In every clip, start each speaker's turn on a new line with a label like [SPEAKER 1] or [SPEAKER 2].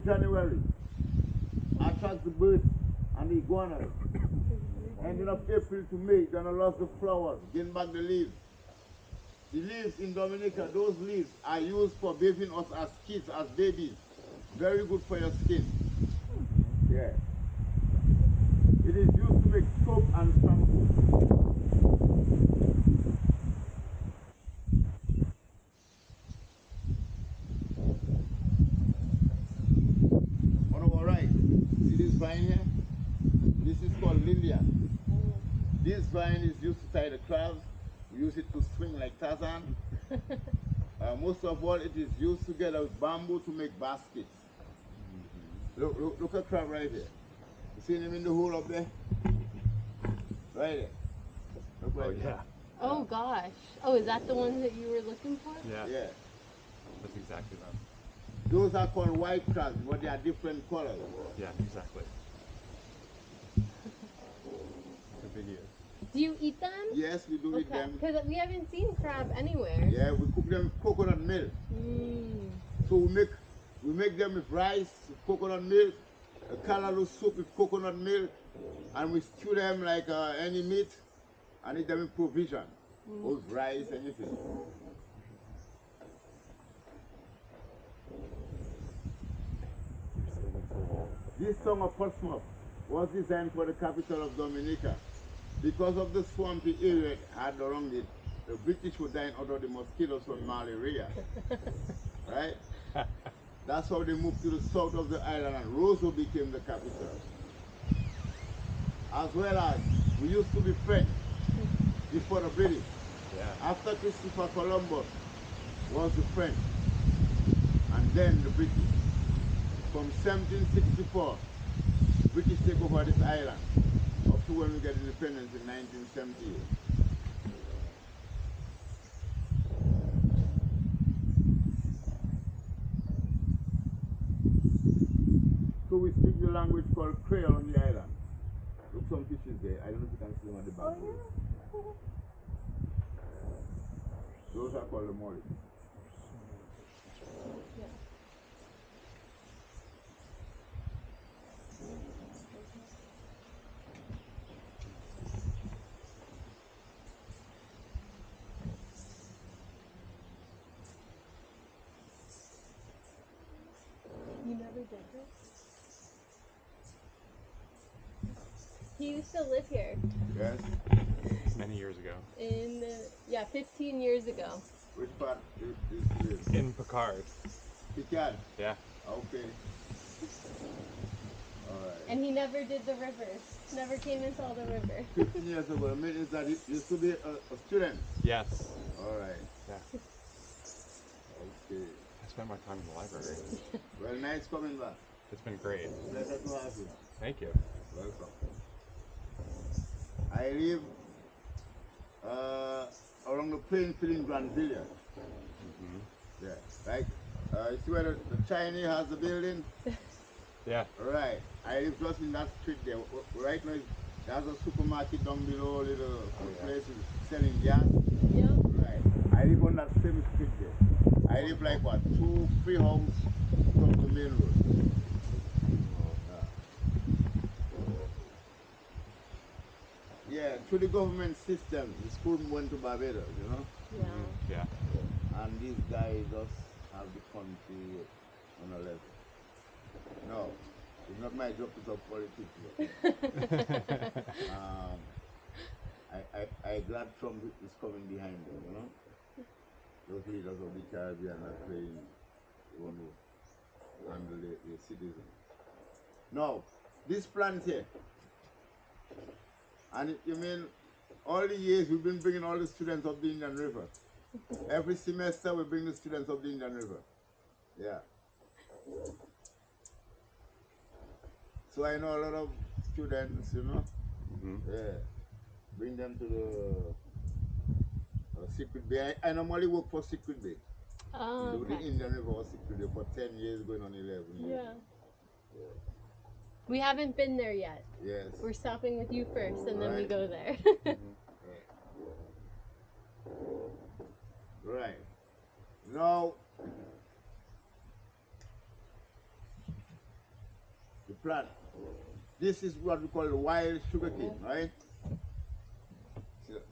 [SPEAKER 1] January. Attracts the birds and the iguanas. Ending of April to May, gonna lose the flowers, gain back the leaves. The leaves in Dominica, those leaves are used for bathing us as kids, as babies. Very good for your skin. Yeah. It is used to make soap and shampoo. On our right, see this vine here? This is called Lillian. This vine is used to tie the crabs. We use it to swing like Tarzan. Most of all, it is used together with bamboo to make baskets. Look at crab right here. You see him in the hole up there? Right there. Look right there.
[SPEAKER 2] Yeah.
[SPEAKER 3] Oh gosh. Oh, is that the one that you were looking for?
[SPEAKER 2] Yeah.
[SPEAKER 1] Yeah.
[SPEAKER 2] That's exactly them.
[SPEAKER 1] Those are called white crabs, but they are different colors.
[SPEAKER 2] Yeah, exactly. They're big ears.
[SPEAKER 3] Do you eat them?
[SPEAKER 1] Yes, we do eat them.
[SPEAKER 3] Because we haven't seen crab anywhere.
[SPEAKER 1] Yeah, we cook them with coconut milk.
[SPEAKER 3] Mm.
[SPEAKER 1] So we make them with rice, with coconut milk, a callaloo soup with coconut milk, and we stew them like any meat and eat them in provision. With rice, anything. This song of Portsmouth was designed for the capital of Dominica. Because of the swampy area it had around it, the British were dying out of the mosquitoes from malaria. Right? That's how they moved to the south of the island and Roseau became the capital. As well as, we used to be French before the British.
[SPEAKER 2] Yeah.
[SPEAKER 1] After Christopher Columbus was the French, and then the British. From 1764, British take over this island, up to when we get independence in 1978. So we speak the language called Creole on the island. Look, some fishes there. I don't know if you can see them at the back.
[SPEAKER 3] Oh,
[SPEAKER 1] Those are called the molly.
[SPEAKER 3] yeah. You never did this? He used to live here
[SPEAKER 1] Yes?
[SPEAKER 2] Many years ago.
[SPEAKER 3] in, 15 years ago.
[SPEAKER 1] Which part is this?
[SPEAKER 2] In Picard.
[SPEAKER 1] Picard?
[SPEAKER 2] Yeah.
[SPEAKER 1] Okay. Alright.
[SPEAKER 3] And he never did the rivers. Never came into all the river.
[SPEAKER 1] 15 years ago, the means that he used to be a student.
[SPEAKER 2] Yes.
[SPEAKER 1] Alright.
[SPEAKER 2] Yeah.
[SPEAKER 1] Okay.
[SPEAKER 2] I spent my time in the library.
[SPEAKER 1] Well, nice coming back.
[SPEAKER 2] It's been great.
[SPEAKER 1] Pleasure to have you.
[SPEAKER 2] Thank you.
[SPEAKER 1] Welcome. I live along the plain field in Granville. Yeah. Like, you see where the Chinese has the building?
[SPEAKER 2] Yeah.
[SPEAKER 1] Right. I live just in that street there. Right now, there's a supermarket down below, little place selling gas.
[SPEAKER 3] Yep.
[SPEAKER 1] Right. I live on that same street there. I live like what, 2-3 houses from the main road. Yeah, through the government system, the school went to Barbados, you know?
[SPEAKER 3] Yeah.
[SPEAKER 2] Yeah.
[SPEAKER 1] And these guys just have the country on a level. No, it's not my job to talk politics. But, I glad Trump is coming behind them, you know? Those leaders of the Caribbean are playing one who handle the citizens. Now, this plant here, and you mean all the years we've been bringing all the students of the Indian River. Every semester we bring the students of the Indian River. Yeah. So I know a lot of students, you know. Yeah. Bring them to the Secret Bay. I normally work for Secret Bay.
[SPEAKER 3] Oh,
[SPEAKER 1] The
[SPEAKER 3] okay.
[SPEAKER 1] Indian River or Secret Bay for 10 years, going on 11 years.
[SPEAKER 3] Yeah. We haven't been there yet.
[SPEAKER 1] Yes.
[SPEAKER 3] We're stopping with you first, and then we go there.
[SPEAKER 1] Right. Now, plant. This is what we call wild sugarcane, right? See that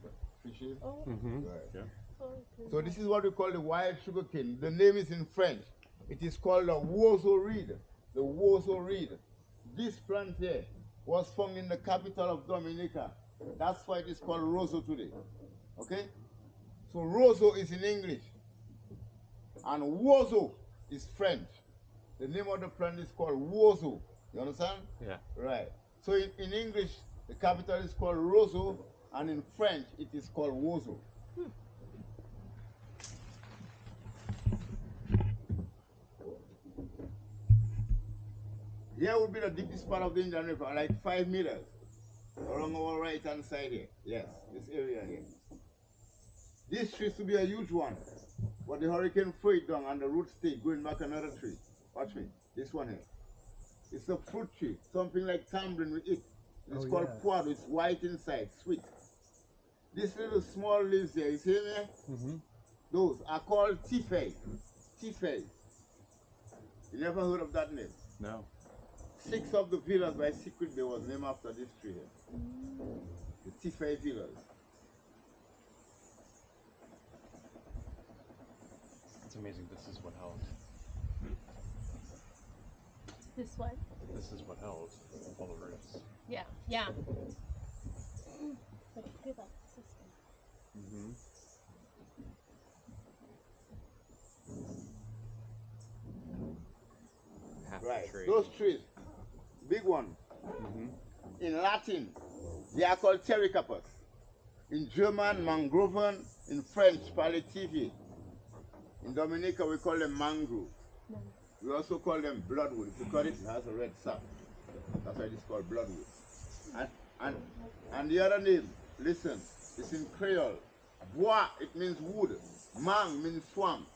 [SPEAKER 1] fishes?
[SPEAKER 3] Oh,
[SPEAKER 1] Right.
[SPEAKER 2] Yeah.
[SPEAKER 3] oh,
[SPEAKER 1] So this is what we call the wild sugarcane. The name is in French. It is called the wozo reed. The wozo reed. This plant here was found in the capital of Dominica. That's why it is called roseau today. Okay? So roseau is in English, and wozo is French. The name of the plant is called wozo. You understand?
[SPEAKER 2] Yeah.
[SPEAKER 1] Right. So in English, the capital is called roseau, and in French, it is called wozo. Here would be the deepest part of the Indian River, like 5 meters, along our right hand side here. Yes, this area here. This tree used to be a huge one, but the hurricane threw it down and the roots stayed, going back another tree. Watch me, this one here. It's a fruit tree, something like tamarind we eat. It's called puado, it's white inside, sweet. These little small leaves here, you see me? Those are called tifei. Tifei. You never heard of that name?
[SPEAKER 2] No.
[SPEAKER 1] 6 of the villas by Secret Bay was named after this tree here. The Tifei villas.
[SPEAKER 2] It's amazing. This is what held.
[SPEAKER 3] this one.
[SPEAKER 2] This is what held all the roots.
[SPEAKER 3] Yeah, yeah. But look at that system.
[SPEAKER 2] Half
[SPEAKER 1] Right.
[SPEAKER 2] the tree.
[SPEAKER 1] Those trees, big one. In Latin, they are called pterocarpus. In German, mangroven. In French, palliativi. In Dominica, we call them mangrove.
[SPEAKER 3] No.
[SPEAKER 1] We also call them bloodwood. If you cut it, it has a red sap. That's why it's called bloodwood. And, and, and the other name, listen, it's in Creole. Bois, it means wood. Mang means swamp.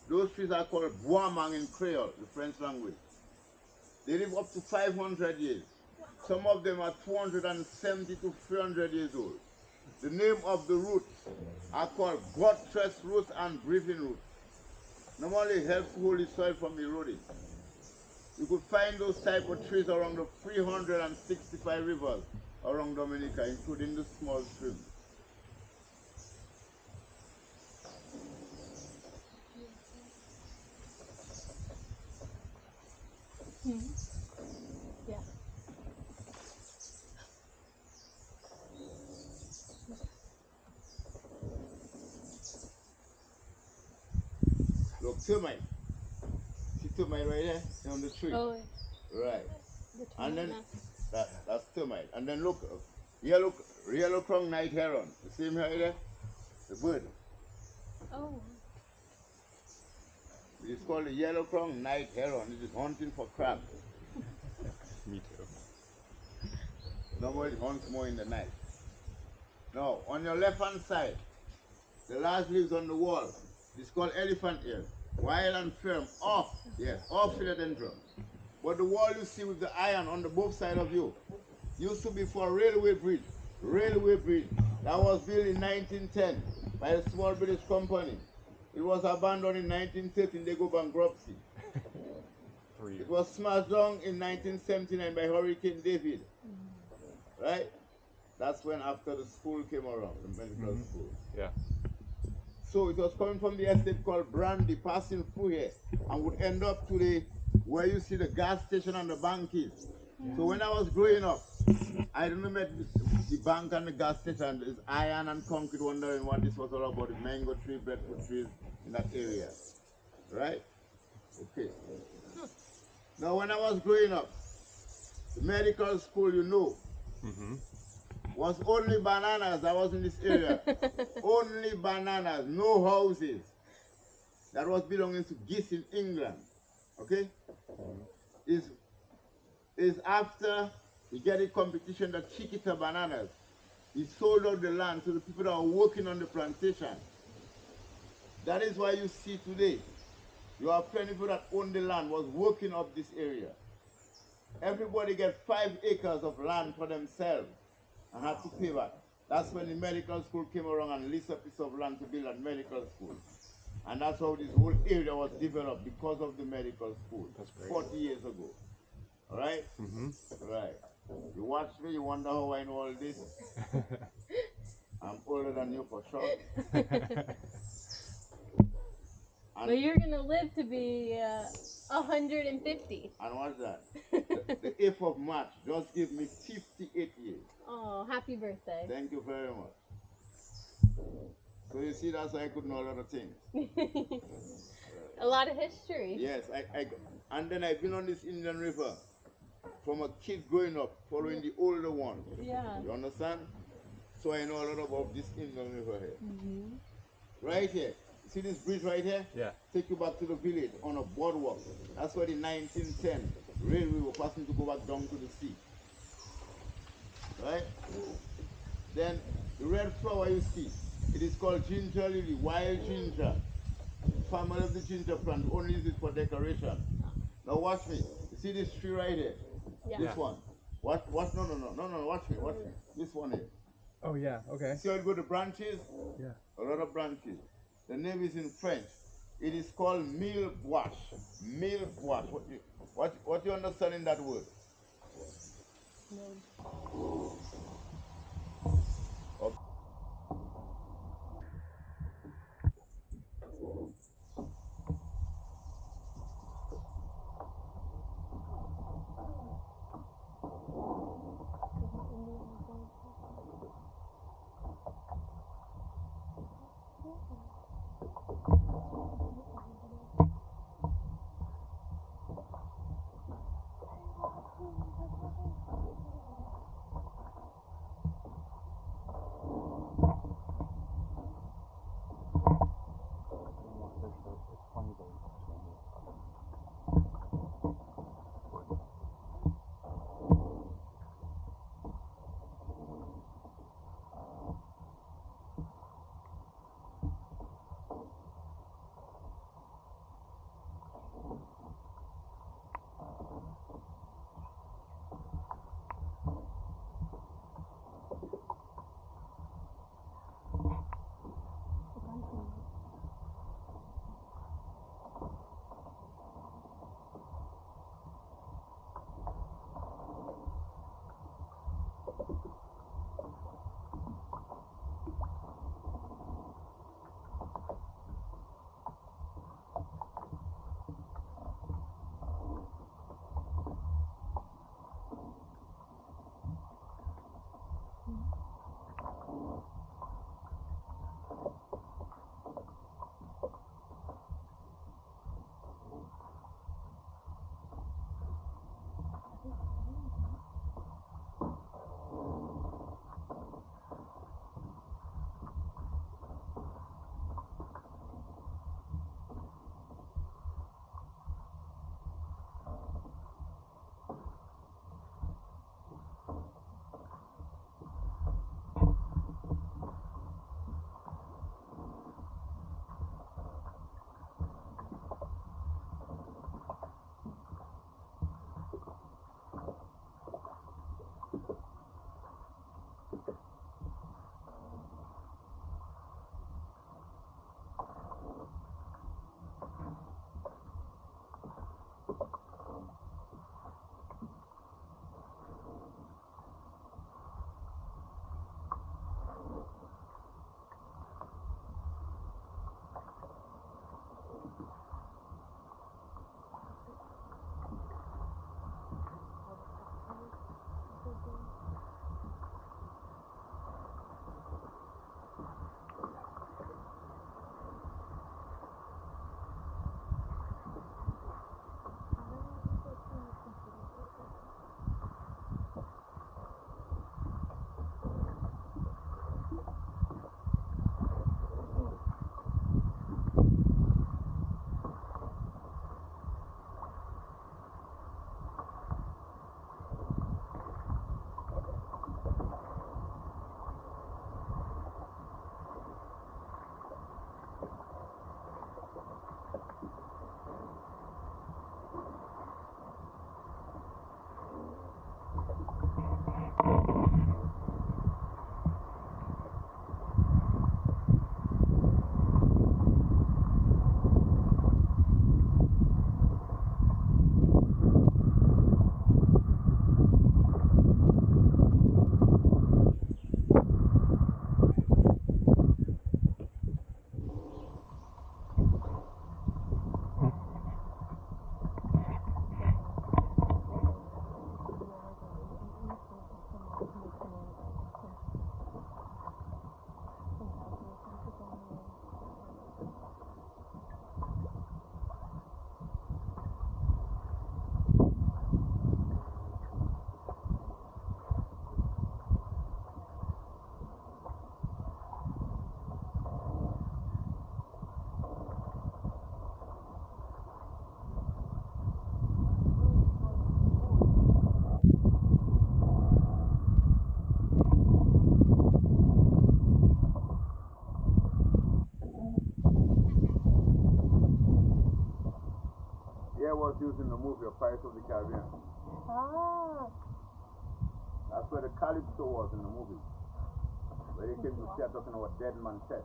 [SPEAKER 1] Those trees are called bois mang in Creole, the French language. They live up to 500 years. Some of them are 270 to 300 years old. The name of the roots are called buttress roots and breathing roots. Normally helps hold the soil from eroding. You could find those type of trees around the 365 rivers around Dominica, including the small streams.
[SPEAKER 3] Yeah.
[SPEAKER 1] Look, termite. See termite right there on the tree?
[SPEAKER 3] Oh,
[SPEAKER 1] Right.
[SPEAKER 3] the
[SPEAKER 1] And
[SPEAKER 3] termite
[SPEAKER 1] then
[SPEAKER 3] nest.
[SPEAKER 1] that's termite. And then look, yellow crown night heron. You see him right there? The bird.
[SPEAKER 3] Oh,
[SPEAKER 1] It is called the yellow crown night heron. It is hunting for crab.
[SPEAKER 2] Me too.
[SPEAKER 1] Normally it hunts more in the night. Now, on your left hand side, the last leaves on the wall. It's called elephant ear. Wild and firm. Off. Yes, off philodendron. But the wall you see with the iron on the both side of you used to be for a railway bridge. Railway bridge. That was built in 1910 by a small British company. It was abandoned in 1913. They go bankruptcy.
[SPEAKER 2] 3 years.
[SPEAKER 1] It was smashed down in 1979 by Hurricane David. Right? That's when after the school came around, the medical school.
[SPEAKER 2] Yeah.
[SPEAKER 1] So it was coming from the estate called Brandy, passing through here, and would end up to the where you see the gas station and the bank is. So when I was growing up, I remember the bank and the gas station is iron and concrete, wondering what this was all about, the mango tree, breadfruit trees in that area. Right? Okay. Now when I was growing up, the medical school, you know, was only bananas that was in this area. Only bananas, no houses. That was belonging to geese in England. Okay? Is after he get a competition that Chiquita bananas. He sold out the land to the people that are working on the plantation. That is why you see today, you have plenty people that own the land, was working up this area. Everybody get 5 acres of land for themselves and had to pay back. That's when the medical school came around and leased a piece of land to build a medical school. And that's how this whole area was developed because of the medical school.
[SPEAKER 2] That's great.
[SPEAKER 1] 40 years ago. Right?
[SPEAKER 2] Mm-hmm.
[SPEAKER 1] Right. You watch me, you wonder how I know all this. I'm older than you for sure.
[SPEAKER 3] But
[SPEAKER 1] And,
[SPEAKER 3] you're gonna live to be 150.
[SPEAKER 1] and what's that? The 8th of March just give me 58 years.
[SPEAKER 3] Oh, happy birthday.
[SPEAKER 1] Thank you very much. So you see, that's why I could know a lot of things.
[SPEAKER 3] A lot of history.
[SPEAKER 1] Yes, and then I've been on this Indian River from a kid growing up, following the older ones.
[SPEAKER 3] Yeah.
[SPEAKER 1] You understand? So I know a lot about this Indian River here.
[SPEAKER 3] Mm-hmm.
[SPEAKER 1] Right here. See this bridge right here?
[SPEAKER 2] Yeah.
[SPEAKER 1] Take you back to the village on a boardwalk. That's where the 1910 railway were passing to go back down to the sea. Right? Then the red flower you see, it is called ginger lily, wild ginger. Family of the ginger plant only use it for decoration. Now watch me. You see this tree right here?
[SPEAKER 3] Yeah.
[SPEAKER 1] This one. What? No, watch me, watch me. This one here.
[SPEAKER 2] Oh yeah. Okay.
[SPEAKER 1] See how it go to branches?
[SPEAKER 2] Yeah.
[SPEAKER 1] A lot of branches. The name is in French. It is called mille bois. Mille bois. What you understand in that word?
[SPEAKER 3] No.
[SPEAKER 1] Okay. was used in the movie Pirates of the Caribbean.
[SPEAKER 3] Ah.
[SPEAKER 1] That's where the calypso was in the movie. Where they came to start talking about dead man chest.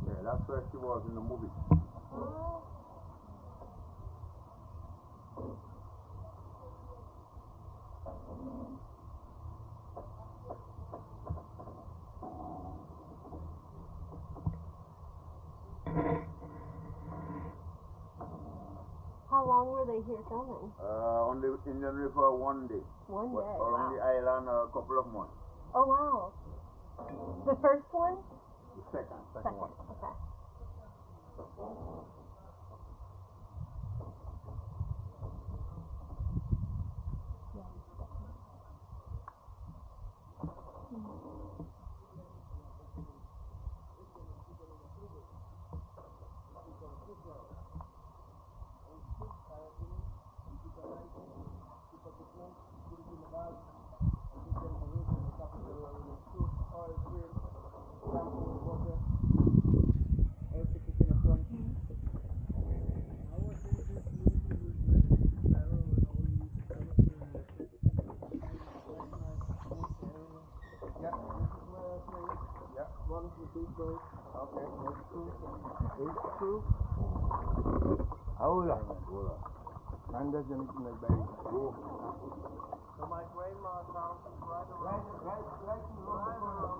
[SPEAKER 1] Yeah, that's where she was in the movie.
[SPEAKER 3] How long were they here filming?
[SPEAKER 1] On the Indian River 1 day.
[SPEAKER 3] 1 day.
[SPEAKER 1] Or on the island a couple of months.
[SPEAKER 3] Oh wow. The first one?
[SPEAKER 1] The second one.
[SPEAKER 3] Okay.
[SPEAKER 4] One of the big boats. Okay. It's true.
[SPEAKER 1] Hold on.
[SPEAKER 4] And there's anything like baby.
[SPEAKER 1] Oh.
[SPEAKER 4] So my grandma's house is right around. Right around.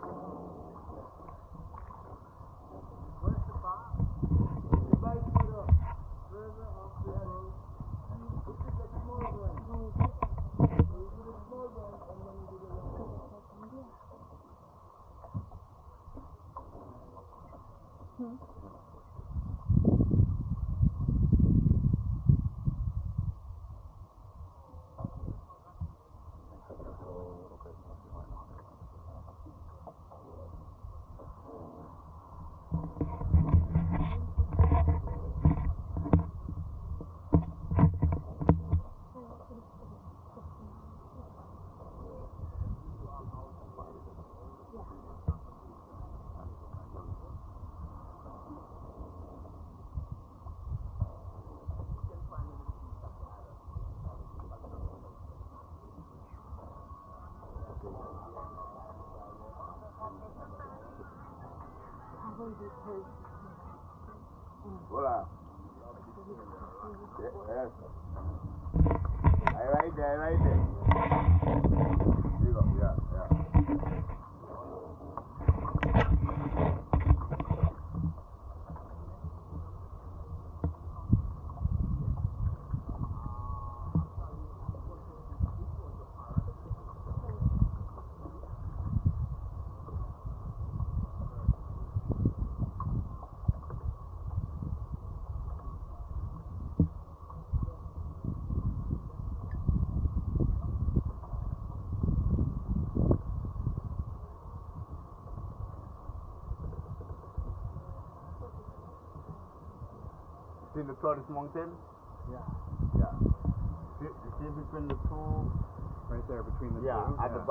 [SPEAKER 4] Where's the bar? The bar is further off the road. Look at the small one. You do the small one and then you do the long one.
[SPEAKER 1] Hola. Yes. Right there. There you go. Yeah. See the tallest mountain?
[SPEAKER 4] Yeah.
[SPEAKER 1] See between the two?
[SPEAKER 2] Right there between the two.
[SPEAKER 1] Yeah, at the back.